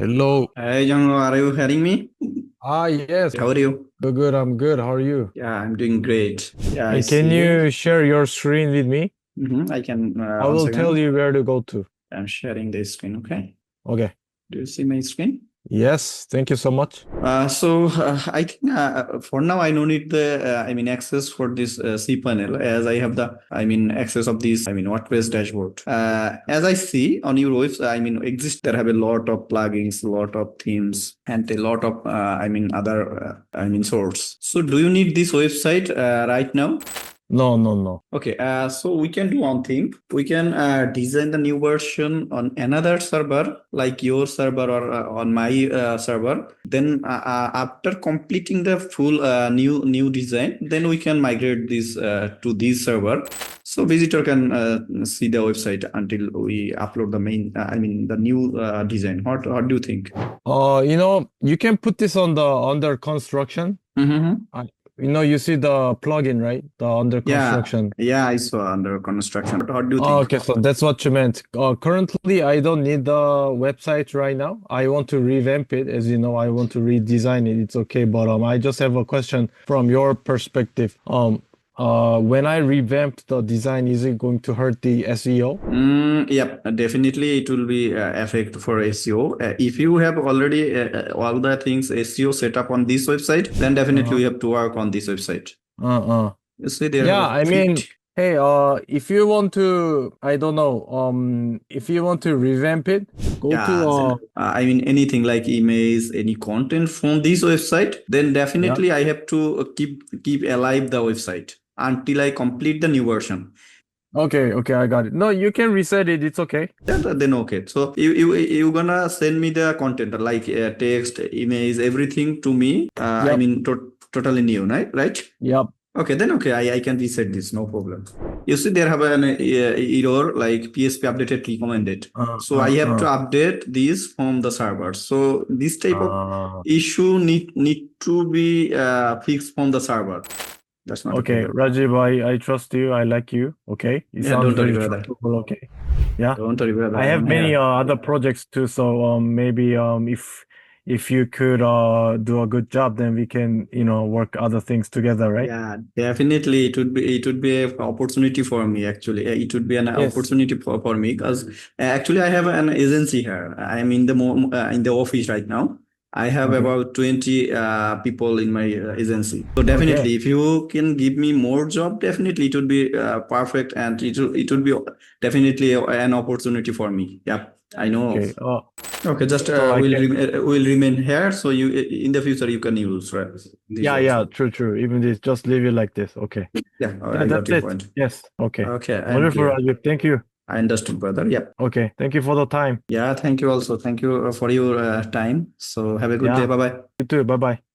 Hello. Hey, Jang, are you hearing me? Yes. How are you? Good. I'm good. How are you? Yeah, I'm doing great. Yeah, I Hey, can see. you share your screen with me? I can, I once will tell again, you where to go to. I'm sharing the screen, okay? Okay. Do you see my screen? Yes. Thank you so much. I think for now I don't need access for this cPanel as I have access of this WordPress dashboard. As I see on your website, there have a lot of plugins, a lot of themes, and a lot of other source. So do you need this website right now? No. Okay, so we can do one thing. We can design the new version on another server, like your server or on my server. Then, after completing the full new design, then we can migrate this to this server. So visitor can see the website until we upload the the new design. What do you think? You can put this on the under construction. Mm-hmm. I, you see the plugin, right? The under Yeah, construction. yeah, I saw under construction. What do you think? Okay, so that's what you meant. Currently, I don't need the website right now. I want to revamp it. As you know, I want to redesign it. It's okay, but I just have a question from your perspective. When I revamp the design, is it going to hurt the SEO? Yep, definitely it will be affect for SEO. If you have already all the things SEO set up on this website, then definitely Uh-huh. we have to work on this website. Uh-uh. You see, there Yeah, are I mean, 50. hey, if you want to, I don't know, if you want to revamp it, go to Yeah, anything like emails, any content from this website, then yeah. definitely I have to keep alive the website until I complete the new version. Okay, I got it. No, you can reset it. It's okay. Then okay. So you gonna send me the content like text, image, everything to me. Yep. Totally new, right? Right? Yep. Okay, then okay. I can reset this, no problem. You see, there have an error like PSP updated recommended. Uh, So I uh, have to uh, update this from the server. So this type of uh. issue need to be fixed from the server. That's not a Okay, problem. Rajiv, I trust you. I like you. Okay. You Yeah, sound don't worry very about that. trustable. Okay. Yeah. Don't worry about I that. have I'm many here. other projects too, so maybe if you could do a good job, then we can, work other things together, right? Yeah, definitely. It would be an opportunity for me actually. It would be an Yes. opportunity for me because actually I have an agency here. I'm in the office right now. I have Okay. about 20 people in my agency. So definitely, Okay. if you can give me more job, definitely it would be perfect, and it would be definitely an opportunity for me. Yeah, I know. Okay. Okay, just So I can. will remain here. So you in the future you can use, right, this Yeah, website. true. Even this, just leave it like this. Okay. Yeah, Yeah, I got that's your it. point. Yes. Okay. Okay, I'm Wonderful, clear. Rajiv. Thank you. I understood, brother. Yep. Okay. Thank you for the time. Yeah, thank you also. Thank you for your time. So have a good day. Yeah. Bye bye. You too. Bye bye.